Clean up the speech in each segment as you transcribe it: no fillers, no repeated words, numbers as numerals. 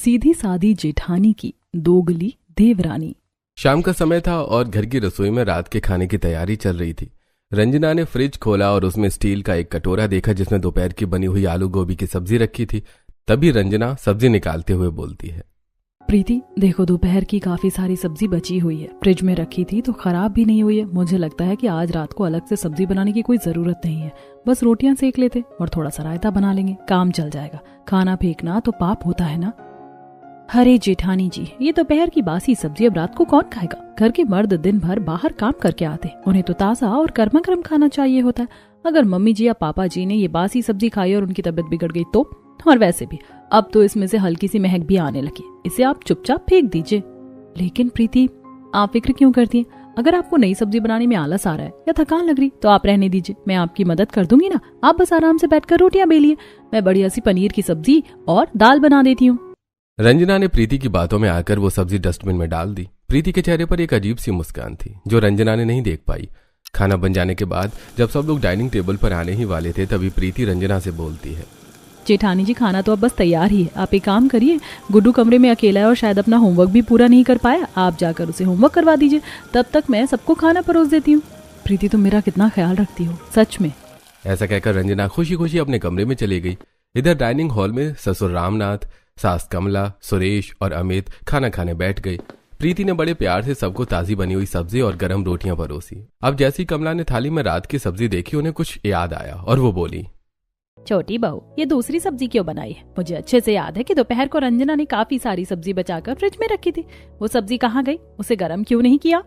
सीधी सादी जेठानी की दोगली देवरानी। शाम का समय था और घर की रसोई में रात के खाने की तैयारी चल रही थी। रंजना ने फ्रिज खोला और उसमें स्टील का एक कटोरा देखा जिसमें दोपहर की बनी हुई आलू गोभी की सब्जी रखी थी। तभी रंजना सब्जी निकालते हुए बोलती है, प्रीति देखो, दोपहर की काफी सारी सब्जी बची हुई है, फ्रिज में रखी थी तो खराब भी नहीं हुई है। मुझे लगता है कि आज रात को अलग से सब्जी बनाने की कोई जरूरत नहीं है, बस रोटियां सेक लेते और थोड़ा सा रायता बना लेंगे, काम चल जाएगा। खाना फेंकना तो पाप होता है ना। अरे जेठानी जी, ये दोपहर की बासी सब्जी अब रात को कौन खाएगा? घर के मर्द दिन भर बाहर काम करके आते, उन्हें तो ताजा और गर्मा गर्म खाना चाहिए होता है। अगर मम्मी जी या पापा जी ने ये बासी सब्जी खाई और उनकी तबीयत बिगड़ गई तो? और वैसे भी अब तो इसमें से हल्की सी महक भी आने लगी, इसे आप चुपचाप फेंक दीजिए। लेकिन प्रीति, आप फिक्र क्यों करती हैं? अगर आपको नई सब्जी बनाने में आलस आ रहा है या थकान लग रही तो आप रहने दीजिए, मैं आपकी मदद कर दूंगी ना। आप बस आराम से बैठकर रोटियां बेलिए, मैं बढ़िया सी पनीर की सब्जी और दाल बना देती हूँ। रंजना ने प्रीति की बातों में आकर वो सब्जी डस्टबिन में डाल दी। प्रीति के चेहरे पर एक अजीब सी मुस्कान थी जो रंजना ने नहीं देख पाई। खाना बन जाने के बाद जब सब लोग डाइनिंग टेबल पर आने ही वाले थे तभी प्रीति रंजना से बोलती है, जेठानी जी खाना तो अब बस तैयार ही है, आप एक काम करिए, गुड्डू कमरे में अकेला है और शायद अपना होमवर्क भी पूरा नहीं कर पाया, आप जाकर उसे होमवर्क करवा दीजिए, तब तक मैं सबको खाना परोस देती हूँ। प्रीति तुम मेरा कितना ख्याल रखती हो, सच में। ऐसा कहकर रंजना खुशी खुशी अपने कमरे में चली गई। इधर डाइनिंग हॉल में ससुर रामनाथ, सास कमला, सुरेश और अमित खाना खाने बैठ गए। प्रीति ने बड़े प्यार से सबको ताजी बनी हुई सब्जी और गर्म रोटियां परोसी। अब जैसी कमला ने थाली में रात की सब्जी देखी उन्हें कुछ याद आया और वो बोली, छोटी बहू, ये दूसरी सब्जी क्यों बनाई है? मुझे अच्छे से याद है कि दोपहर को रंजना ने काफी सारी सब्जी बचाकर फ्रिज में रखी थी, वो सब्जी कहाँ गई? उसे गर्म क्यों नहीं किया?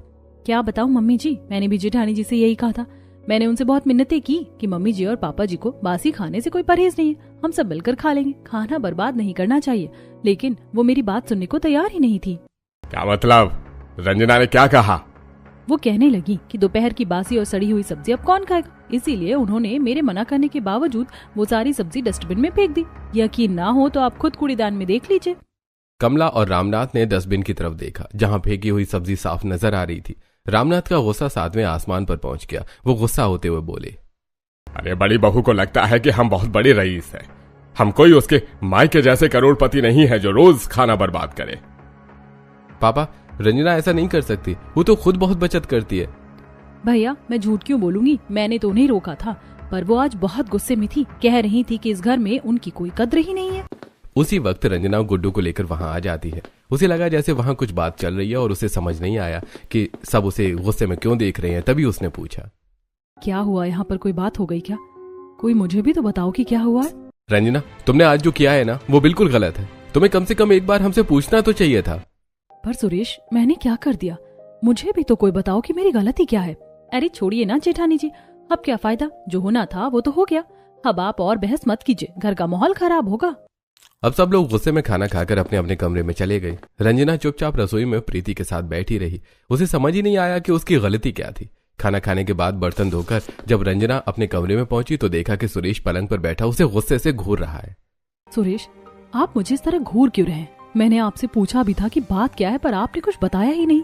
क्या बताऊं मम्मी जी, मैंने भी जेठानी जी से यही कहा था। मैंने उनसे बहुत मिन्नतें की कि मम्मी जी और पापा जी को बासी खाने से कोई परहेज नहीं है, हम सब मिलकर खा लेंगे, खाना बर्बाद नहीं करना चाहिए, लेकिन वो मेरी बात सुनने को तैयार ही नहीं थी। क्या मतलब? रंजना ने क्या कहा? वो कहने लगी कि दोपहर की बासी और सड़ी हुई सब्जी अब कौन खाएगा, इसीलिए उन्होंने मेरे मना करने के बावजूद वो सारी सब्जी डस्टबिन में फेंक दी। यकीन ना हो तो आप खुद कूड़ेदान में देख लीजिए। कमला और रामनाथ ने डस्टबिन की तरफ देखा जहां फेंकी हुई सब्जी साफ नजर आ रही थी। रामनाथ का गुस्सा सातवें आसमान पर पहुंच गया। वो गुस्सा होते हुए बोले, अरे बड़ी बहू को लगता है कि हम बहुत बड़ी रईस है, हम कोई उसके मायके जैसे करोड़पति नहीं है जो रोज खाना बर्बाद करे। पापा, रंजना ऐसा नहीं कर सकती, वो तो खुद बहुत बचत करती है। भैया मैं झूठ क्यों बोलूंगी, मैंने तो उन्हें रोका था, पर वो आज बहुत गुस्से में थी, कह रही थी कि इस घर में उनकी कोई कद्र ही नहीं है। उसी वक्त रंजना गुड्डू को लेकर वहां आ जाती है। उसे लगा जैसे वहां कुछ बात चल रही है और उसे समझ नहीं आया कि सब उसे गुस्से में क्यों देख रहे हैं। तभी उसने पूछा, क्या हुआ, यहाँ पर कोई बात हो गई क्या? कोई मुझे भी तो बताओ कि क्या हुआ है। रंजना, तुमने आज जो किया है ना वो बिल्कुल गलत है, तुम्हें कम से कम एक बार हमसे पूछना तो चाहिए था। पर सुरेश, मैंने क्या कर दिया? मुझे भी तो कोई बताओ कि मेरी गलती क्या है। अरे छोड़िए ना जेठानी जी, अब क्या फायदा, जो होना था वो तो हो गया, अब आप और बहस मत कीजिए, घर का माहौल खराब होगा। अब सब लोग गुस्से में खाना खाकर अपने अपने कमरे में चले गए। रंजना चुपचाप रसोई में प्रीति के साथ बैठी रही। उसे समझ ही नहीं आया कि उसकी गलती क्या थी। खाना खाने के बाद बर्तन धोकर जब रंजना अपने कमरे में पहुंची तो देखा कि सुरेश पलंग पर बैठा उसे गुस्से से घूर रहा है। सुरेश, आप मुझे इस तरह घूर क्यों रहे हैं? मैंने आपसे पूछा भी था कि बात क्या है, पर आपने कुछ बताया ही नहीं।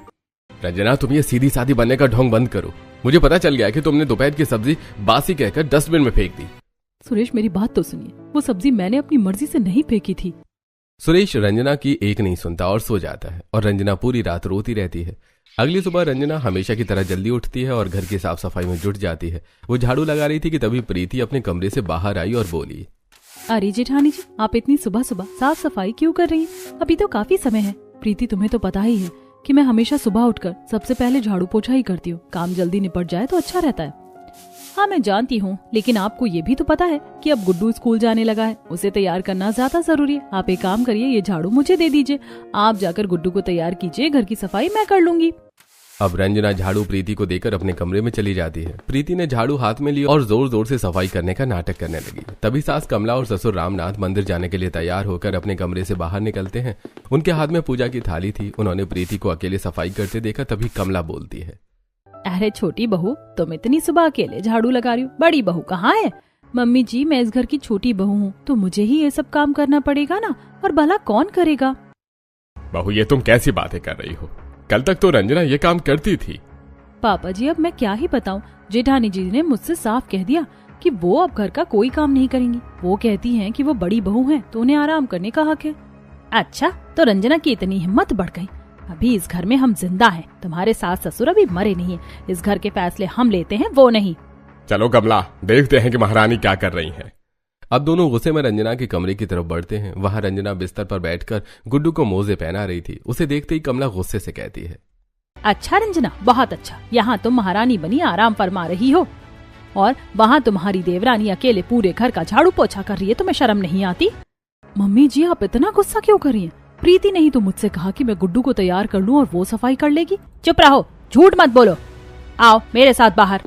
रंजना, तुम ये सीधी सादी बनने का ढोंग बंद करो। मुझे पता चल गया कि तुमने दोपहर की सब्जी बासी कहकर डस्टबिन में फेंक दी। सुरेश मेरी बात तो सुनिए, वो सब्जी मैंने अपनी मर्जी से नहीं फेंकी थी। सुरेश रंजना की एक नहीं सुनता और सो जाता है और रंजना पूरी रात रोती रहती है। अगली सुबह रंजना हमेशा की तरह जल्दी उठती है और घर की साफ सफाई में जुट जाती है। वो झाड़ू लगा रही थी कि तभी प्रीति अपने कमरे से बाहर आई और बोली, अरे जेठानी जी, आप इतनी सुबह सुबह साफ सफाई क्यों कर रही हैं? अभी तो काफी समय है। प्रीति, तुम्हें तो पता ही है कि मैं हमेशा सुबह उठकर सबसे पहले झाड़ू पोछा ही करती हूँ, काम जल्दी निपट जाए तो अच्छा रहता है। हाँ मैं जानती हूँ, लेकिन आपको ये भी तो पता है कि अब गुड्डू स्कूल जाने लगा है, उसे तैयार करना ज्यादा जरूरी है। आप एक काम करिए, ये झाड़ू मुझे दे दीजिए, आप जाकर गुड्डू को तैयार कीजिए, घर की सफाई मैं कर लूंगी। अब रंजना झाड़ू प्रीति को देकर अपने कमरे में चली जाती है। प्रीति ने झाड़ू हाथ में ली और जोर जोर से सफाई करने का नाटक करने लगी। तभी सास कमला और ससुर रामनाथ मंदिर जाने के लिए तैयार होकर अपने कमरे से बाहर निकलते हैं। उनके हाथ में पूजा की थाली थी। उन्होंने प्रीति को अकेले सफाई करते देखा। तभी कमला बोलती है, अरे छोटी बहू, तुम इतनी सुबह अकेले झाड़ू लगा रही हो, बड़ी बहू कहाँ है? मम्मी जी, मैं इस घर की छोटी बहू हूँ तो मुझे ही ये सब काम करना पड़ेगा ना, और भला कौन करेगा? बहू, ये तुम कैसी बातें कर रही हो? कल तक तो रंजना ये काम करती थी। पापा जी, अब मैं क्या ही बताऊं, जेठानी जी ने मुझसे साफ कह दिया कि वो अब घर का कोई काम नहीं करेंगी। वो कहती हैं कि वो बड़ी बहू हैं तो उन्हें आराम करने का हक है। अच्छा, तो रंजना की इतनी हिम्मत बढ़ गई। अभी इस घर में हम जिंदा हैं, तुम्हारे सास ससुर अभी मरे नहीं हैं। इस घर के फैसले हम लेते हैं, वो नहीं। चलो कमला, देखते हैं कि महारानी क्या कर रही है। अब दोनों गुस्से में रंजना के कमरे की तरफ बढ़ते हैं। वहां रंजना बिस्तर पर बैठकर गुड्डू को मोजे पहना रही थी। उसे देखते ही कमला गुस्से से कहती है, अच्छा रंजना, बहुत अच्छा। यहाँ तुम महारानी बनी आराम फरमा रही हो और वहाँ तुम्हारी देवरानी अकेले पूरे घर का झाड़ू पोछा कर रही है। तुम्हें शर्म नहीं आती? मम्मी जी, आप इतना गुस्सा क्यों कर रही हैं? प्रीति ने ही तो मुझसे कहा कि मैं गुड्डू को तैयार कर लूं और वो सफाई कर लेगी। चुप रहो, झूठ मत बोलो। आओ मेरे साथ बाहर।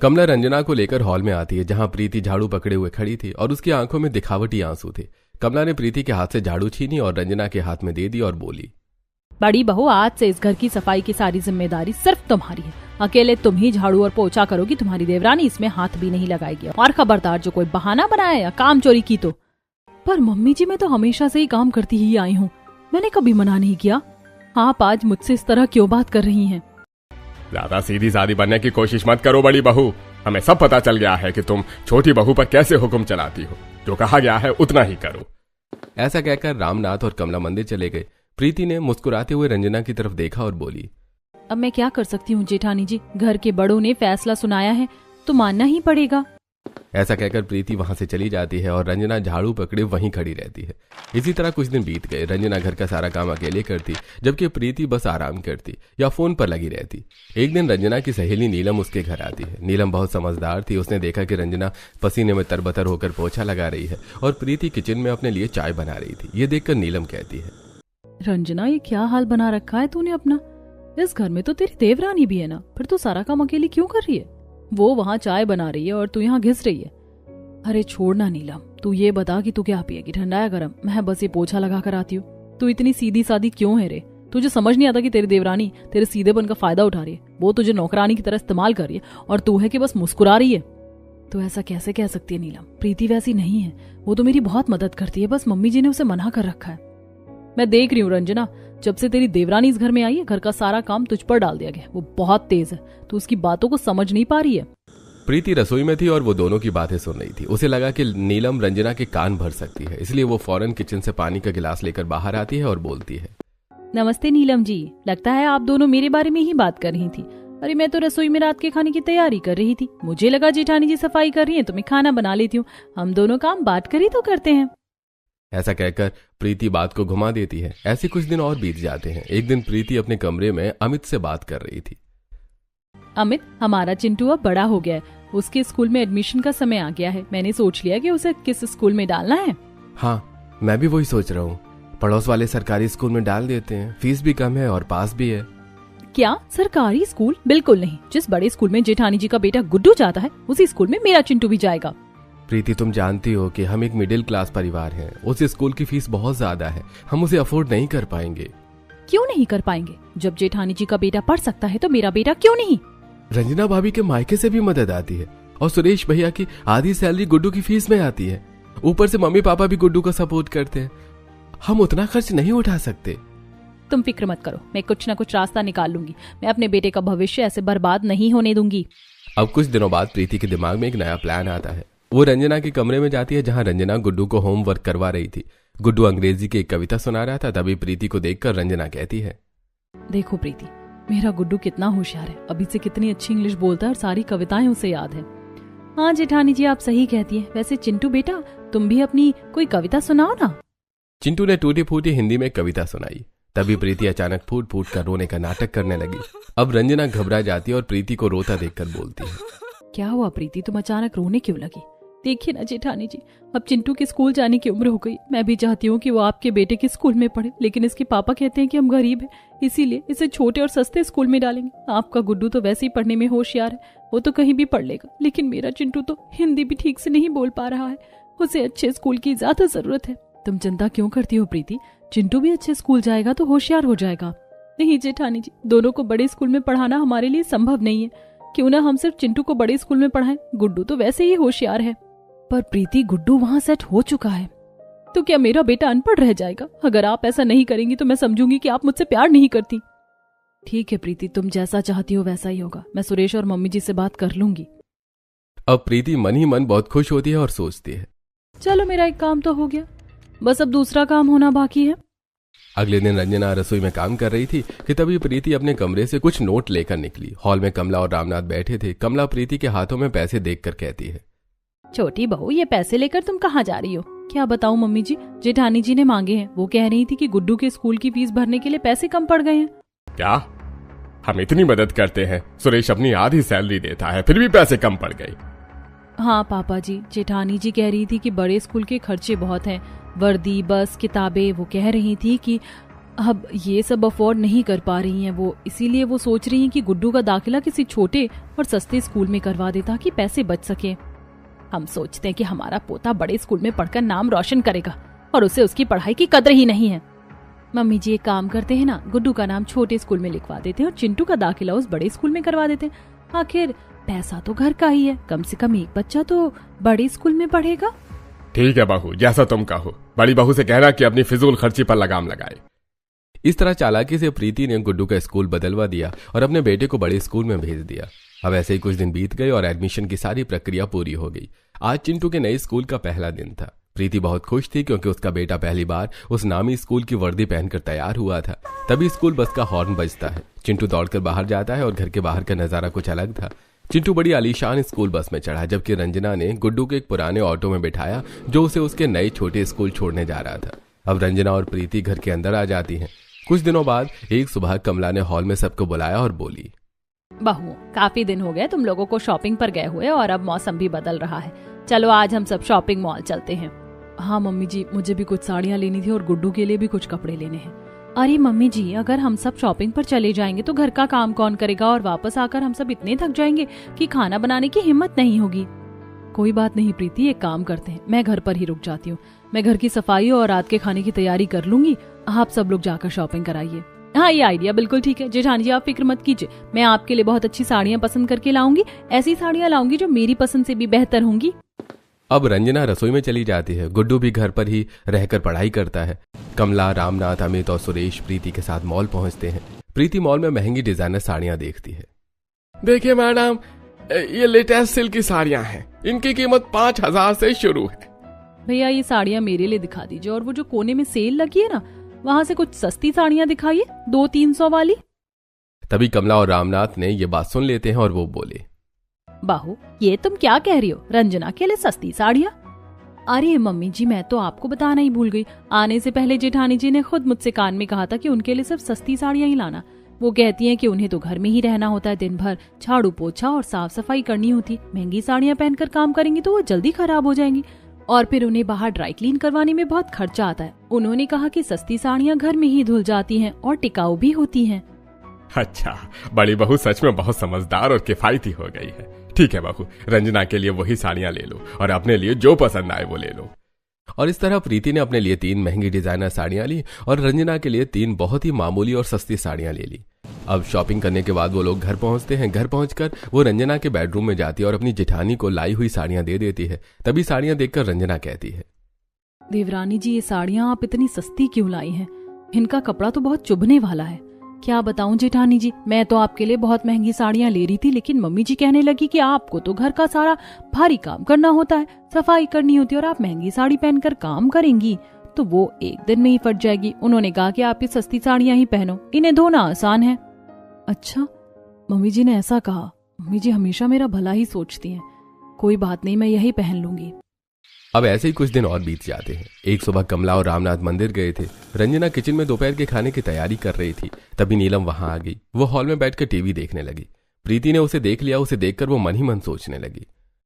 कमला रंजना को लेकर हॉल में आती है, जहां प्रीति झाड़ू पकड़े हुए खड़ी थी और उसकी आंखों में दिखावटी आंसू थे। कमला ने प्रीति के हाथ से झाड़ू छीनी और रंजना के हाथ में दे दी और बोली, बड़ी बहू, आज से इस घर की सफाई की सारी जिम्मेदारी सिर्फ तुम्हारी है। अकेले तुम ही झाड़ू और पोछा करोगी, तुम्हारी देवरानी इसमें हाथ भी नहीं लगाएगी। और खबरदार, जो कोई बहाना बनाया या काम चोरी की तो। पर मम्मी जी, मैं तो हमेशा से ही काम करती ही आई हूँ, मैंने कभी मना नहीं किया। आप आज मुझसे इस तरह क्यों बात कर रही हैं? ज्यादा सीधी सादी बनने की कोशिश मत करो बड़ी बहू। हमें सब पता चल गया है कि तुम छोटी बहू पर कैसे हुक्म चलाती हो। जो कहा गया है उतना ही करो। ऐसा कहकर रामनाथ और कमला मंदिर चले गए। प्रीति ने मुस्कुराते हुए रंजना की तरफ देखा और बोली, अब मैं क्या कर सकती हूँ जेठानी जी, घर के बड़ों ने फैसला सुनाया है तो मानना ही पड़ेगा। ऐसा कहकर प्रीति वहां से चली जाती है और रंजना झाड़ू पकड़े वहीं खड़ी रहती है। इसी तरह कुछ दिन बीत गए। रंजना घर का सारा काम अकेले करती, जबकि प्रीति बस आराम करती या फोन पर लगी रहती। एक दिन रंजना की सहेली नीलम उसके घर आती है। नीलम बहुत समझदार थी। उसने देखा कि रंजना पसीने में तरबतर होकर पोछा लगा रही है और प्रीति किचन में अपने लिए चाय बना रही थी। ये देखकर नीलम कहती है, रंजना, ये क्या हाल बना रखा है तूने अपना? इस घर में तो तेरी देवरानी भी है ना, फिर तू सारा काम अकेली क्यों कर रही है? वो वहाँ चाय बना रही है और तू यहाँ घिस रही है। अरे छोड़ना नीलम, तू ये बता कि तू क्या पिएगी, ठंडा या गरम? मैं बस ये पोछा लगा कर आती हूँ। तू इतनी सीधी सादी क्यों है रे? तुझे समझ नहीं आता कि तेरी देवरानी तेरे सीधेपन का फायदा उठा रही है? वो तुझे नौकरानी की तरह इस्तेमाल कर रही है और तू है कि बस मुस्कुरा रही है। तो ऐसा कैसे कह सकती है नीलम? प्रीति वैसी नहीं है, वो तो मेरी बहुत मदद करती है, बस मम्मी जी ने उसे मना कर रखा है। मैं देख रही हूँ रंजना, जब से तेरी देवरानी इस घर में आई है, घर का सारा काम तुझ पर डाल दिया गया। वो बहुत तेज है, तू उसकी बातों को समझ नहीं पा रही है। प्रीति रसोई में थी और वो दोनों की बातें सुन रही थी। उसे लगा कि नीलम रंजना के कान भर सकती है, इसलिए वो फौरन किचन से पानी का गिलास लेकर बाहर आती है और बोलती है, नमस्ते नीलम जी, लगता है आप दोनों मेरे बारे में ही बात कर रही थी। अरे मैं तो रसोई में रात के खाने की तैयारी कर रही थी। मुझे लगा जेठानी जी सफाई कर रही है तो मैं खाना बना लेती हूँ। हम दोनों काम बांट कर ही तो करते हैं। ऐसा कहकर प्रीति बात को घुमा देती है। ऐसे कुछ दिन और बीत जाते हैं। एक दिन प्रीति अपने कमरे में अमित से बात कर रही थी। अमित, हमारा चिंटू अब बड़ा हो गया है, उसके स्कूल में एडमिशन का समय आ गया है। मैंने सोच लिया कि उसे किस स्कूल में डालना है। हाँ, मैं भी वही सोच रहा हूँ। पड़ोस वाले सरकारी स्कूल में डाल देते हैं, फीस भी कम है और पास भी है। क्या सरकारी स्कूल? बिल्कुल नहीं। जिस बड़े स्कूल में जेठानी जी का बेटा गुड्डू जाता है, उसी स्कूल में मेरा चिंटू भी जाएगा। प्रीति, तुम जानती हो कि हम एक मिडिल क्लास परिवार हैं। उस स्कूल की फीस बहुत ज्यादा है, हम उसे अफोर्ड नहीं कर पाएंगे। क्यों नहीं कर पाएंगे? जब जेठानी जी का बेटा पढ़ सकता है तो मेरा बेटा क्यों नहीं? रंजना भाभी के मायके से भी मदद आती है और सुरेश भैया की आधी सैलरी गुड्डू की फीस में आती है। ऊपर से मम्मी पापा भी गुड्डू को सपोर्ट करते हैं। हम उतना खर्च नहीं उठा सकते। तुम फिक्र मत करो, मैं कुछ न कुछ रास्ता निकाल लूंगी। मैं अपने बेटे का भविष्य ऐसे बर्बाद नहीं होने दूंगी। अब कुछ दिनों बाद प्रीति के दिमाग में एक नया प्लान आता है। वो रंजना के कमरे में जाती है, जहां रंजना गुड्डू को होमवर्क करवा रही थी। गुड्डू अंग्रेजी की एक कविता सुना रहा था। तभी प्रीति को देखकर रंजना कहती है, देखो प्रीति, मेरा गुड्डू कितना होशियार है, अभी से कितनी अच्छी इंग्लिश बोलता है और सारी कविताएं उसे याद है। हाँ जेठानी जी, आप सही कहती है। वैसे चिंटू बेटा, तुम भी अपनी कोई कविता सुनाओ ना। चिंटू ने टूटी फूटी हिंदी में कविता सुनाई। तभी प्रीति अचानक फूट फूट कर रोने का नाटक करने लगी। अब रंजना घबरा जाती है और प्रीति को रोता देखकर बोलती है, क्या हुआ प्रीति, तुम अचानक रोने क्यों लगी? देखिए ना जेठानी जी, अब चिंटू के स्कूल जाने की उम्र हो गई। मैं भी चाहती हूँ कि वो आपके बेटे के स्कूल में पढ़े, लेकिन इसके पापा कहते हैं कि हम गरीब हैं, इसीलिए इसे छोटे और सस्ते स्कूल में डालेंगे। आपका गुड्डू तो वैसे ही पढ़ने में होशियार है, वो तो कहीं भी पढ़ लेगा, लेकिन मेरा चिंटू तो हिंदी भी ठीक से नहीं बोल पा रहा है। उसे अच्छे स्कूल की ज्यादा जरूरत है। तुम चिंता क्यों करती हो प्रीति? चिंटू भी अच्छे स्कूल जाएगा तो होशियार हो जाएगा। नहीं जेठानी जी, दोनों को बड़े स्कूल में पढ़ाना हमारे लिए संभव नहीं है। क्यों ना हम सिर्फ चिंटू को बड़े स्कूल में पढ़ाएं, गुड्डू तो वैसे ही होशियार है। पर प्रीति, गुड्डू वहाँ सेट हो चुका है, तो क्या मेरा बेटा अनपढ़ रह जाएगा? अगर आप ऐसा नहीं करेंगी तो मैं समझूंगी कि आप मुझसे प्यार नहीं करती। ठीक है प्रीति, तुम जैसा चाहती हो वैसा ही होगा। मैं सुरेश और मम्मी जी से बात कर लूंगी। अब प्रीति मन ही मन बहुत खुश होती है और सोचती है, चलो मेरा एक काम तो हो गया, बस अब दूसरा काम होना बाकी है। अगले दिन रंजना रसोई में काम कर रही थी कि तभी प्रीति अपने कमरे से कुछ नोट लेकर निकली। हॉल में कमला और रामनाथ बैठे थे। कमला प्रीति के हाथों में पैसे देखकर कहती है, छोटी बहू, ये पैसे लेकर तुम कहाँ जा रही हो? क्या बताऊं मम्मी जी, जेठानी जी ने मांगे हैं। वो कह रही थी कि गुड्डू के स्कूल की फीस भरने के लिए पैसे कम पड़ गए हैं। क्या? हम इतनी मदद करते हैं, सुरेश अपनी आधी सैलरी देता है, फिर भी पैसे कम पड़ गए। हाँ पापा जी, जेठानी जी कह रही थी कि बड़े स्कूल के खर्चे बहुत हैं, वर्दी, बस, किताबें। वो कह रही थी कि अब ये सब अफोर्ड नहीं कर पा रही हैं वो, इसीलिए वो सोच रही हैं कि गुड्डू का दाखिला किसी छोटे और सस्ते स्कूल में करवा दे ताकि पैसे बच सके। हम सोचते हैं कि हमारा पोता बड़े स्कूल में पढ़कर नाम रोशन करेगा और उसे उसकी पढ़ाई की कदर ही नहीं है। मम्मी जी एक काम करते हैं ना, गुड्डू का नाम छोटे स्कूल में लिखवा देते हैं और चिंटू का दाखिला उस बड़े स्कूल में करवा देते हैं। आखिर पैसा तो घर का ही है, कम से कम एक बच्चा तो बड़े स्कूल में पढ़ेगा। ठीक है बहू, जैसा तुम कहो। बड़ी बहू से कहना कि अपनी फिजूल खर्ची पर लगाम लगाए। इस तरह चालाकी से प्रीति ने गुड्डू का स्कूल बदलवा दिया और अपने बेटे को बड़े स्कूल में भेज दिया। अब ऐसे ही कुछ दिन बीत गए और एडमिशन की सारी प्रक्रिया पूरी हो गई। आज चिंटू के नए स्कूल का पहला दिन था। प्रीति बहुत खुश थी क्योंकि उसका बेटा पहली बार उस नामी स्कूल की वर्दी पहनकर तैयार हुआ था। तभी स्कूल बस का हॉर्न बजता है। चिंटू दौड़कर बाहर जाता है और घर के बाहर का नजारा कुछ अलग था। चिंटू बड़ी आलीशान स्कूल बस में चढ़ा, जबकि रंजना ने गुड्डू को एक पुराने ऑटो में बिठाया जो उसे उसके नए छोटे स्कूल छोड़ने जा रहा था। अब रंजना और प्रीति घर के अंदर आ जाती हैं। कुछ दिनों बाद एक सुबह कमला ने हॉल में सबको बुलाया और बोली, बहू, काफी दिन हो गए तुम लोगों को शॉपिंग पर गए हुए और अब मौसम भी बदल रहा है। चलो आज हम सब शॉपिंग मॉल चलते हैं। हाँ मम्मी जी, मुझे भी कुछ साड़ियाँ लेनी थी और गुड्डू के लिए भी कुछ कपड़े लेने हैं। अरे मम्मी जी, अगर हम सब शॉपिंग पर चले जाएंगे तो घर का काम कौन करेगा और वापस आकर हम सब इतने थक जाएंगे कि खाना बनाने की हिम्मत नहीं होगी। कोई बात नहीं प्रीति, एक काम करते हैं, मैं घर पर ही रुक जाती हूँ। मैं घर की सफाई और रात के खाने की तैयारी कर लूंगी। आप सब लोग जाकर शॉपिंग कराइए। हाँ, ये आइडिया बिल्कुल ठीक है जेठानी जी, आप फिक्र मत कीजिए। मैं आपके लिए बहुत अच्छी साड़ियाँ पसंद करके लाऊंगी। ऐसी साड़ियाँ लाऊंगी जो मेरी पसंद से भी बेहतर होंगी। अब रंजना रसोई में चली जाती है। गुड्डू भी घर पर ही रहकर पढ़ाई करता है। कमला, रामनाथ, अमित और सुरेश प्रीति के साथ मॉल पहुंचते हैं। प्रीति मॉल में महंगी डिजाइनर साड़ियां देखती है। देखिए मैडम, ये लेटेस्ट सिल्क की साड़ियां हैं। इनकी कीमत 5,000 से शुरू है। भैया ये साड़ियाँ मेरे लिए दिखा दीजिए और वो जो कोने में सेल लगी है ना, वहाँ से कुछ सस्ती साड़ियाँ दिखाइए, 200-300 वाली। तभी कमला और रामनाथ ने ये बात सुन लेते हैं और वो बोले, बहू ये तुम क्या कह रही हो? रंजना के लिए सस्ती साड़ियाँ? अरे मम्मी जी, मैं तो आपको बताना ही भूल गई। आने से पहले जेठानी जी ने खुद मुझसे कान में कहा था कि उनके लिए सिर्फ सस्ती साड़ियाँ ही लाना। वो कहती हैं कि उन्हें तो घर में ही रहना होता है, दिन भर झाड़ू पोछा और साफ सफाई करनी होती। महंगी साड़ियाँ पहनकर काम करेंगी तो वो जल्दी खराब हो जाएंगी और फिर उन्हें बाहर ड्राई क्लीन करवाने में बहुत खर्चा आता है। उन्होंने कहा कि सस्ती साड़ियाँ घर में ही धुल जाती हैं और टिकाऊ भी होती हैं। अच्छा, बड़ी बहू सच में बहुत समझदार और किफायती हो गई है। ठीक है बहू, रंजना के लिए वही साड़ियाँ ले लो और अपने लिए जो पसंद आए वो ले लो। और इस तरह प्रीति ने अपने लिए 3 महंगी डिजाइनर साड़ियाँ ली और रंजना के लिए 3 बहुत ही मामूली और सस्ती साड़ियाँ ले ली। अब शॉपिंग करने के बाद वो लोग घर पहुंचते हैं। घर पहुंचकर वो रंजना के बेडरूम में जाती है और अपनी जेठानी को लाई हुई साड़ियाँ दे देती है। तभी साड़ियाँ देखकर रंजना कहती है, देवरानी जी, ये साड़ियाँ आप इतनी सस्ती क्यों लाई हैं? इनका कपड़ा तो बहुत चुभने वाला है। क्या बताऊं जेठानी जी, मैं तो आपके लिए बहुत महंगी साड़ियाँ ले रही थी, लेकिन मम्मी जी कहने लगी कि आपको तो घर का सारा भारी काम करना होता है, सफाई करनी होती है और आप महंगी साड़ी पहनकर काम करेंगी तो वो एक दिन में ही फट जाएगी। उन्होंने कहा कि आप ये सस्ती साड़ियाँ ही पहनो, इन्हें धोना आसान है। अच्छा, मम्मी जी ने ऐसा कहा। मम्मी जी हमेशा मेरा भला ही सोचती हैं। कोई बात नहीं, मैं यही पहन लूंगी। अब ऐसे ही कुछ दिन और बीत जाते हैं। एक सुबह कमला और रामनाथ मंदिर गए थे। रंजना किचन में दोपहर के खाने की तैयारी कर रही थी। तभी नीलम वहां आ गई। वो हॉल में बैठकर टीवी देखने लगी। प्रीति ने उसे देख लिया। उसे देखकर वो मन ही मन सोचने लगी,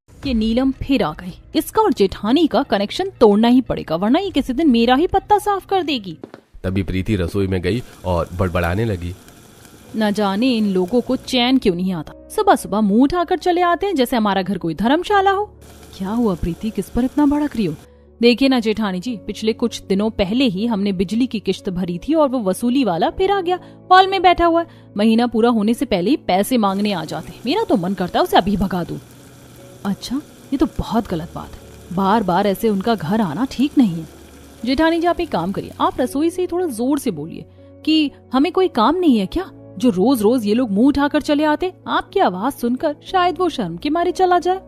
ये नीलम फिर आ गई। इसका और जेठानी का कनेक्शन तोड़ना ही पड़ेगा, वरना ये किसी दिन मेरा ही पत्ता साफ कर देगी। तभी प्रीति रसोई में गई और बड़बड़ाने लगी, न जाने इन लोगों को चैन क्यों नहीं आता। सुबह सुबह मुंह उठाकर चले आते हैं जैसे हमारा घर कोई धर्मशाला हो। क्या हुआ प्रीति, किस पर इतना भड़क रही हो? देखिए ना जेठानी जी, पिछले कुछ दिनों पहले ही हमने बिजली की किश्त भरी थी और वो वसूली वाला फिर आ गया, हॉल में बैठा हुआ है। महीना पूरा होने से पहले ही पैसे मांगने आ जाते। मेरा तो मन करता है उसे अभी भगा दूं। अच्छा, ये तो बहुत गलत बात है। बार बार ऐसे उनका घर आना ठीक नहीं है। जेठानी जी आप एक काम करिए, आप रसोई से थोड़ा जोर से बोलिए कि हमें कोई काम नहीं है क्या, जो रोज रोज ये लोग मुंह उठाकर चले आते। आपकी आवाज सुनकर शायद वो शर्म के मारे चला जाए।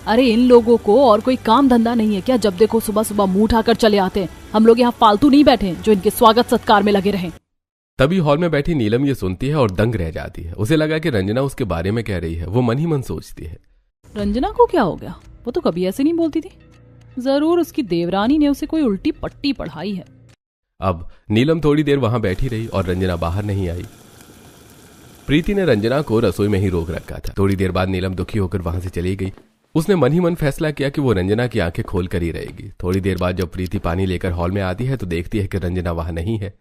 अरे इन लोगों को और कोई काम धंधा नहीं है क्या? जब देखो सुबह सुबह मुंह उठाकर चले आते हैं। हम लोग यहाँ फालतू नहीं बैठे जो इनके स्वागत सत्कार में लगे रहें। तभी हॉल में बैठी नीलम ये सुनती है और दंग रह जाती है। उसे लगा कि रंजना उसके बारे में कह रही है। वो मन ही मन सोचती है, रंजना को क्या हो गया? वो तो कभी ऐसे नहीं बोलती थी। जरूर उसकी देवरानी ने उसे कोई उल्टी पट्टी पढ़ाई है। अब नीलम थोड़ी देर वहां बैठी रही और रंजना बाहर नहीं आई। प्रीति ने रंजना को रसोई में ही रोक रखा था। थोड़ी देर बाद नीलम दुखी होकर वहां से चली गई। उसने मन ही मन फैसला किया कि वो रंजना की आंखें खोल कर ही रहेगी। थोड़ी देर बाद जब प्रीति पानी लेकर हॉल में आती है तो देखती है कि रंजना वहां नहीं है।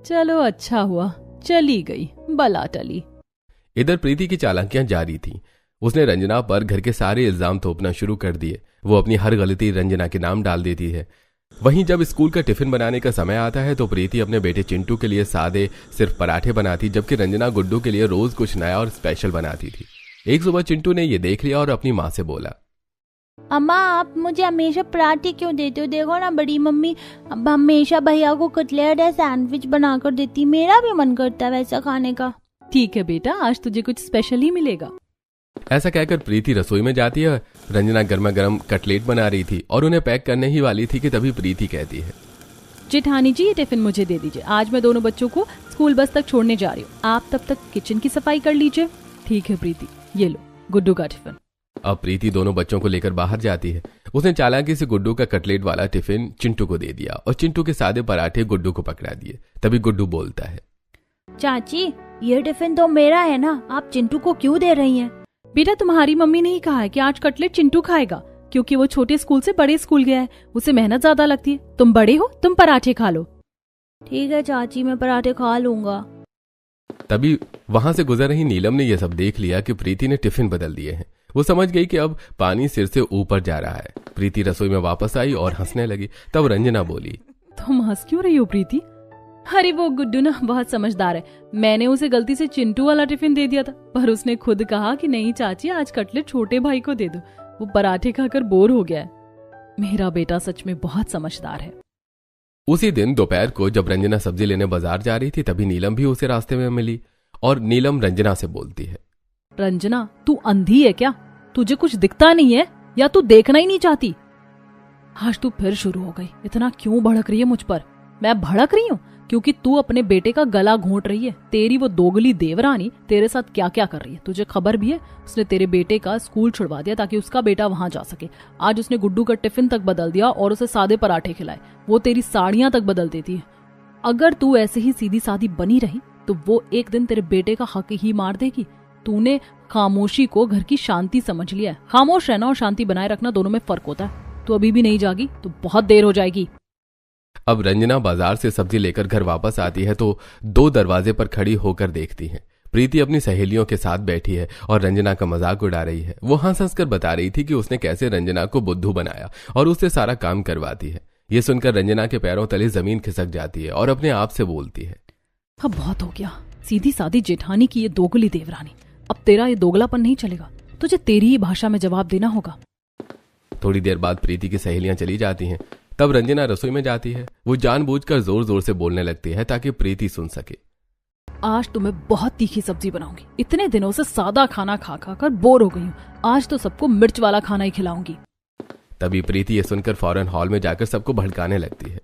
चलो अच्छा हुआ, चली गई, बला टली। इधर प्रीति की चालाकियां जारी थी। उसने रंजना पर घर के सारे इल्जाम थोपना शुरू कर दिए। वो अपनी हर गलती रंजना के नाम डाल देती है। वहीं जब स्कूल का टिफिन बनाने का समय आता है तो प्रीति अपने बेटे चिंटू के लिए सादे सिर्फ पराठे बनाती, जबकि रंजना गुड्डू के लिए रोज कुछ नया और स्पेशल बनाती थी। एक सुबह चिंटू ने ये देख लिया और अपनी माँ से बोला, अम्मा आप मुझे हमेशा पराठे क्यों देते हो? देखो ना बड़ी मम्मी अब हमेशा भैया को कटलेट या सैंडविच बना कर देती, मेरा भी मन करता है वैसा खाने का। ठीक है बेटा, आज तुझे कुछ स्पेशल ही मिलेगा। ऐसा कहकर प्रीति रसोई में जाती है। रंजना गर्मा गर्म कटलेट बना रही थी और उन्हें पैक करने ही वाली थी कि तभी प्रीति कहती है, जेठानी जी ये टिफिन मुझे दे दीजिए। आज मैं दोनों बच्चों को स्कूल बस तक छोड़ने जा रही हूँ। आप तब तक किचन की सफाई कर लीजिए। ठीक है प्रीति, ये लो गुड्डू का टिफिन। अब प्रीति दोनों बच्चों को लेकर बाहर जाती है। उसने चालाकी से गुड्डू का कटलेट वाला टिफिन चिंटू को दे दिया और चिंटू के सादे पराठे गुड्डू को पकड़ा दिए। तभी गुड्डू बोलता है, चाची ये टिफिन तो मेरा है ना, आप चिंटू को क्यों दे रही हैं? बेटा तुम्हारी मम्मी ने ही कहा है कि आज कटलेट चिंटू खाएगा, क्योंकि वो छोटे स्कूल से बड़े स्कूल गया है, उसे मेहनत ज्यादा लगती है। तुम बड़े हो, तुम पराठे खा लो। ठीक है चाची, मैं पराठे खा लूंगा। तभी वहां से गुजर रही नीलम ने यह सब देख लिया कि प्रीति ने टिफिन बदल दिए हैं। वो समझ गई कि अब पानी सिर से ऊपर जा रहा है। प्रीति रसोई में वापस आई और हंसने लगी। तब रंजना बोली, तुम हंस क्यों रही हो प्रीति? अरे वो गुड्डू ना बहुत समझदार है। मैंने उसे गलती से चिंटू वाला टिफिन दे दिया था, पर उसने खुद कहा कि नहीं चाची आज कटलेट छोटे भाई को दे दो, वो पराठे खाकर बोर हो गया है। मेरा बेटा सच में बहुत समझदार है। उसी दिन दोपहर को जब रंजना सब्जी लेने बाजार जा रही थी तभी नीलम भी उसे रास्ते में मिली और नीलम रंजना से बोलती है, रंजना तू अंधी है क्या? तुझे कुछ दिखता नहीं है या तू देखना ही नहीं चाहती? आज तू फिर शुरू हो गई। इतना क्यों भड़क रही है मुझ पर? मैं भड़क रही हूँ क्योंकि तू अपने बेटे का गला घोंट रही है। तेरी वो दोगली देवरानी तेरे साथ क्या क्या कर रही है तुझे खबर भी है? उसने तेरे बेटे का स्कूल छुड़वा दिया ताकि उसका बेटा वहां जा सके। आज उसने गुड्डू का टिफिन तक बदल दिया और उसे सादे पराठे खिलाए। वो तेरी साड़ियां तक बदल देती है। अगर तू ऐसे ही सीधी सादी बनी रही तो वो एक दिन तेरे बेटे का हक ही मार देगी। तूने खामोशी को घर की शांति समझ लिया है। खामोश रहना और शांति बनाए रखना दोनों में फर्क होता है। तू अभी भी नहीं जागी तो बहुत देर हो जाएगी। अब रंजना बाजार से सब्जी लेकर घर वापस आती है तो दो दरवाजे पर खड़ी होकर देखती है। प्रीति अपनी सहेलियों के साथ बैठी है और रंजना का मजाक उड़ा रही है। वो हंस हंस कर बता रही थी कि उसने कैसे रंजना को बुद्धू बनाया और उससे सारा काम करवाती है। ये सुनकर रंजना के पैरों तले जमीन खिसक जाती है और अपने आप से बोलती है, अब बहुत हो गया। सीधी सादी जेठानी की ये दोगली देवरानी। अब तेरा ये दोगलापन नहीं चलेगा, तुझे तेरी ही भाषा में जवाब देना होगा। थोड़ी देर बाद प्रीति की सहेलियां चली जाती हैं। तब रंजना रसोई में जाती है। वो जानबूझकर जोर जोर से बोलने लगती है ताकि प्रीति सुन सके। आज तो मैं बहुत तीखी सब्जी बनाऊंगी। इतने दिनों से सादा खाना खा खा कर बोर हो गई हूँ। आज तो सबको मिर्च वाला खाना ही खिलाऊंगी। तभी प्रीति ये सुनकर फौरन हॉल में जाकर सबको भड़काने लगती है।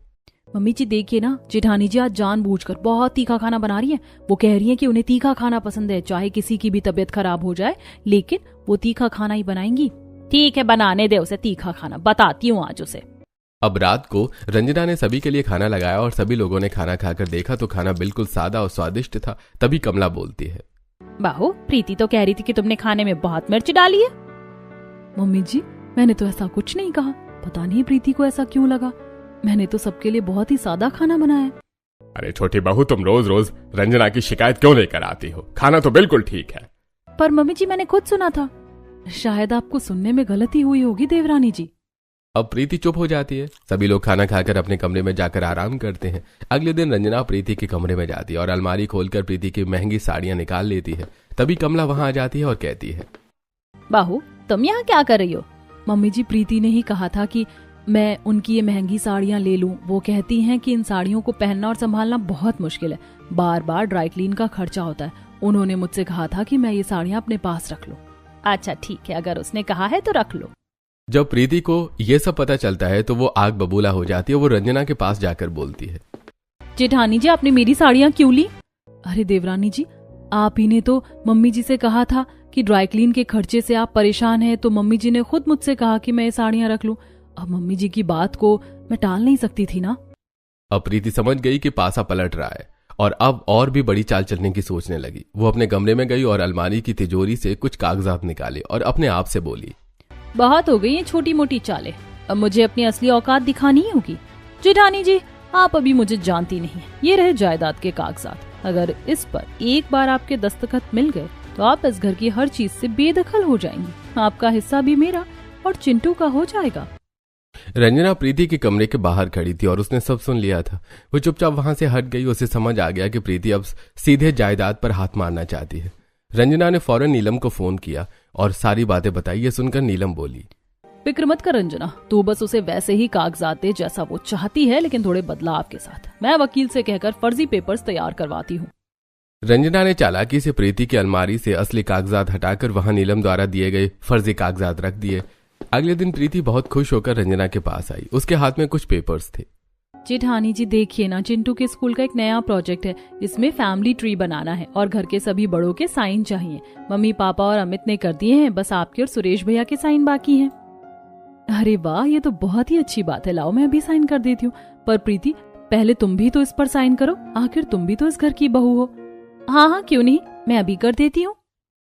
मम्मी जी देखिए ना, जेठानी जी आज जानबूझकर बहुत तीखा खाना बना रही है। वो कह रही है कि उन्हें तीखा खाना पसंद है, चाहे किसी की भी तबीयत खराब हो जाए, लेकिन वो तीखा खाना ही बनाएंगी। ठीक है, बनाने दे उसे तीखा खाना, बताती हूँ आज उसे। अब रात को रंजना ने सभी के लिए खाना लगाया और सभी लोगों ने खाना खाकर देखा तो खाना बिल्कुल सादा और स्वादिष्ट था। तभी कमला बोलती है, बाहू प्रीति तो कह रही थी कि तुमने खाने में बहुत मिर्च डाली है। मम्मी जी मैंने तो ऐसा कुछ नहीं कहा। पता नहीं प्रीति को ऐसा क्यों लगा। मैंने तो सबके लिए बहुत ही सादा खाना बनाया। अरे छोटी बहू, तुम रोज रोज रंजना की शिकायत क्यों लेकर आती हो? खाना तो बिल्कुल ठीक है। पर मम्मी जी मैंने खुद सुना था। शायद आपको सुनने में गलती हुई होगी देवरानी जी। अब प्रीति चुप हो जाती है। सभी लोग खाना खाकर अपने कमरे में जाकर आराम करते हैं। अगले दिन रंजना प्रीति के कमरे में जाती है और अलमारी खोलकर प्रीति की महंगी साड़ियां निकाल लेती है। तभी कमला वहां आ जाती है और कहती है, बाहू तुम यहाँ क्या कर रही हो? मम्मी जी प्रीति ने ही कहा था कि मैं उनकी ये महंगी साड़ियां ले लूं। वो कहती हैं कि इन साड़ियों को पहनना और संभालना बहुत मुश्किल है, बार बार ड्राई क्लीन का खर्चा होता है। उन्होंने मुझसे कहा था कि मैं ये साड़ियां अपने पास रख लूं। अच्छा ठीक है, अगर उसने कहा है तो रख लो। जब प्रीति को ये सब पता चलता है तो वो आग बबूला हो जाती है। वो रंजना के पास जाकर बोलती है, जेठानी जी आपने मेरी साड़ियाँ क्यों ली? अरे देवरानी जी, आप ही ने तो मम्मी जी से कहा था कि ड्राई क्लीन के खर्चे से आप परेशान हैं, तो मम्मी जी ने खुद मुझसे कहा कि मैं ये साड़ियाँ रख लूं। अब मम्मी जी की बात को मैं टाल नहीं सकती थी ना। अब प्रीति समझ गई कि पासा पलट रहा है और अब और भी बड़ी चाल चलने की सोचने लगी। वो अपने कमरे में गई और अलमारी की तिजोरी से कुछ कागजात निकाले और अपने आप से बोली, बहुत हो गई ये छोटी मोटी चालें, अब मुझे अपनी असली औकात दिखानी होगी। जेठानी जी आप अभी मुझे जानती नहीं, ये रहे जायदाद के कागजात। अगर इस पर एक बार आपके दस्तखत मिल गए तो आप इस घर की हर चीज से बेदखल हो जाएंगी। आपका हिस्सा भी मेरा और चिंटू का हो जाएगा। रंजना प्रीति के कमरे के बाहर खड़ी थी और उसने सब सुन लिया था। वो चुपचाप वहां से हट गई। उसे समझ आ गया कि प्रीति अब सीधे जायदाद पर हाथ मारना चाहती है। रंजना ने फौरन नीलम को फोन किया और सारी बातें बताई। ये सुनकर नीलम बोली, फिक्र मत कर रंजना, तू बस उसे वैसे ही कागजात दे जैसा वो चाहती है, लेकिन थोड़े बदलाव के साथ। मैं वकील से कहकर फर्जी पेपर्स तैयार करवाती हूँ। रंजना ने चालाकी से प्रीति की अलमारी से असली कागजात हटाकर वहां नीलम द्वारा दिए गए फर्जी कागजात रख दिए। अगले दिन प्रीति बहुत खुश होकर रंजना के पास आई। उसके हाथ में कुछ पेपर्स थे। जेठानी जी देखिए ना, चिंटू के स्कूल का एक नया प्रोजेक्ट है। इसमें फैमिली ट्री बनाना है और घर के सभी बड़ों के साइन चाहिए। मम्मी पापा और अमित ने कर दिए हैं, बस आपके और सुरेश भैया के साइन बाकी हैं। अरे वाह, ये तो बहुत ही अच्छी बात है। लाओ मैं अभी साइन कर देती हूँ। पर प्रीति पहले तुम भी तो इस पर साइन करो, आखिर तुम भी तो इस घर की बहू हो। हाँ हाँ क्यों नहीं, मैं अभी कर देती हूँ।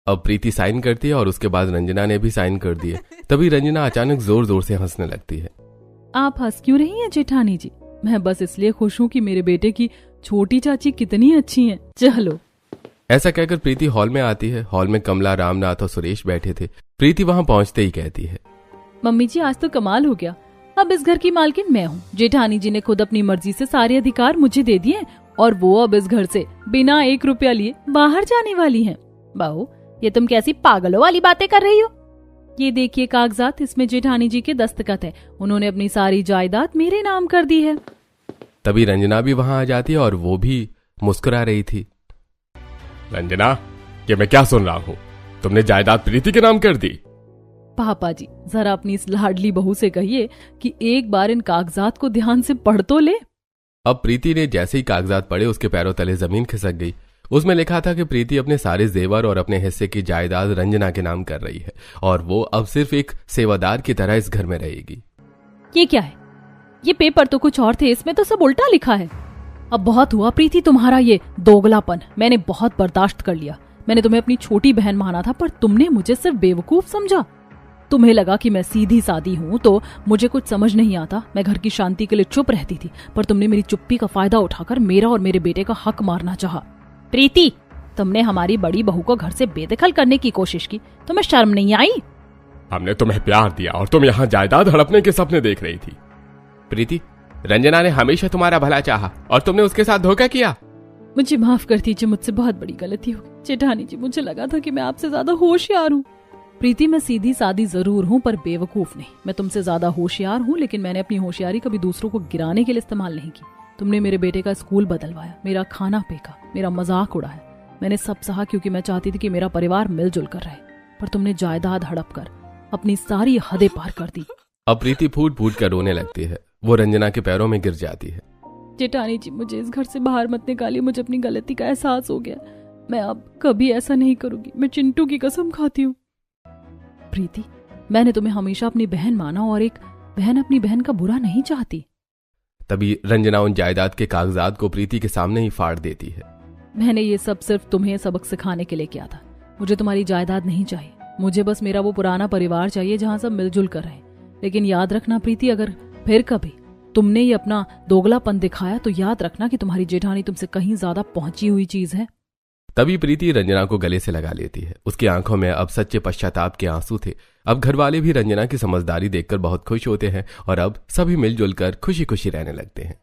अब प्रीति साइन करती है और उसके बाद रंजना ने भी साइन कर दिए। तभी रंजना अचानक जोर जोर से हंसने लगती है। आप हंस क्यों रही हैं जेठानी जी? मैं बस इसलिए खुश हूँ कि मेरे बेटे की छोटी चाची कितनी अच्छी हैं। चलो। ऐसा कहकर प्रीति हॉल में आती है। हॉल में कमला, रामनाथ और सुरेश बैठे थे। प्रीति वहां पहुंचते ही कहती है, मम्मी जी आज तो कमाल हो गया, अब इस घर की मालकिन मैं हूँ। जेठानी जी ने खुद अपनी मर्जी से सारे अधिकार मुझे दे दिए और वो अब इस घर से बिना 1 रुपया लिए बाहर जाने वाली हैं। बहू ये तुम कैसी पागलों वाली बातें कर रही हो? ये देखिए कागजात, इसमें जेठानी जी के दस्तखत है। उन्होंने अपनी सारी जायदाद मेरे नाम कर दी है। तभी रंजना भी वहां आ जाती है और वो भी मुस्कुरा रही थी। रंजना, ये मैं क्या सुन रहा हूँ? तुमने जायदाद प्रीति के नाम कर दी? पापा जी जरा अपनी इस लाडली बहू से कहिए कि एक बार इन कागजात को ध्यान से पढ़ तो ले। अब प्रीति ने जैसे ही कागजात पढ़े उसके पैरों तले जमीन खिसक गई। उसमें लिखा था कि प्रीति अपने सारे जेवर और अपने हिस्से की जायदाद रंजना के नाम कर रही है और वो अब सिर्फ एक सेवादार की तरह इस घर में रहेगी। ये क्या है? ये पेपर तो कुछ और थे, इसमें तो सब उल्टा लिखा है। अब बहुत हुआ प्रीति तुम्हारा ये दोगलापन। मैंने बहुत बर्दाश्त कर लिया। मैंने तुम्हें अपनी छोटी बहन माना था, पर तुमने मुझे सिर्फ बेवकूफ समझा। तुम्हें लगा कि मैं सीधी सादी हूँ तो मुझे कुछ समझ नहीं आता। मैं घर की शांति के लिए चुप रहती थी, पर तुमने मेरी चुप्पी का फायदा उठाकर मेरा और मेरे बेटे का हक मारना चाहा। प्रीति तुमने हमारी बड़ी बहू को घर से बेदखल करने की कोशिश की, तुम्हें शर्म नहीं आई? हमने तुम्हें प्यार दिया और तुम यहाँ जायदाद हड़पने के सपने देख रही थी। प्रीति, रंजना ने हमेशा तुम्हारा भला चाहा और तुमने उसके साथ धोखा किया। मुझे माफ कर दीजिए, मुझसे बहुत बड़ी गलती हो गई। जेठानी जी मुझे लगा था कि मैं आपसे ज्यादा होशियार हूँ। प्रीति मैं सीधी सादी जरूर हूँ पर बेवकूफ नहीं। मैं तुमसे ज्यादा होशियार हूँ, लेकिन मैंने अपनी होशियारी कभी दूसरों को गिराने के लिए इस्तेमाल नहीं की। तुमने मेरे बेटे का स्कूल बदलवाया, मेरा खाना फेंका, मेरा मजाक उड़ाया। मैंने सब सहा क्योंकि मैं चाहती थी कि मेरा परिवार मिलजुल कर रहे, पर तुमने जायदाद हड़प कर अपनी सारी हदें पार कर दी। अब प्रीति फूट फूट कर रोने लगती है। वो रंजना के पैरों में गिर जाती है। जेठानी जी मुझे इस घर से बाहर मत निकालिए, मुझे अपनी गलती का एहसास हो गया। मैं अब कभी ऐसा नहीं करूंगी, मैं चिंटू की कसम खाती हूँ। प्रीति मैंने तुम्हें हमेशा अपनी बहन माना और एक बहन अपनी बहन का बुरा नहीं चाहती। तभी रंजना उन जायदाद के कागजात को प्रीति के सामने ही फाड़ देती है। मैंने ये सब सिर्फ तुम्हें सबक सिखाने के लिए किया था। मुझे तुम्हारी जायदाद नहीं चाहिए, मुझे बस मेरा वो पुराना परिवार चाहिए जहाँ सब मिलजुल कर रहे। लेकिन याद रखना प्रीति, अगर फिर कभी तुमने ये अपना दोगलापन दिखाया तो याद रखना कि तुम्हारी जेठानी तुमसे कहीं ज्यादा पहुंची हुई चीज है। तभी प्रीति रंजना को गले से लगा लेती है। उसकी आंखों में अब सच्चे पश्चाताप के आंसू थे। अब घर वाले भी रंजना की समझदारी देखकर बहुत खुश होते हैं और अब सभी मिलजुल कर खुशी खुशी रहने लगते हैं।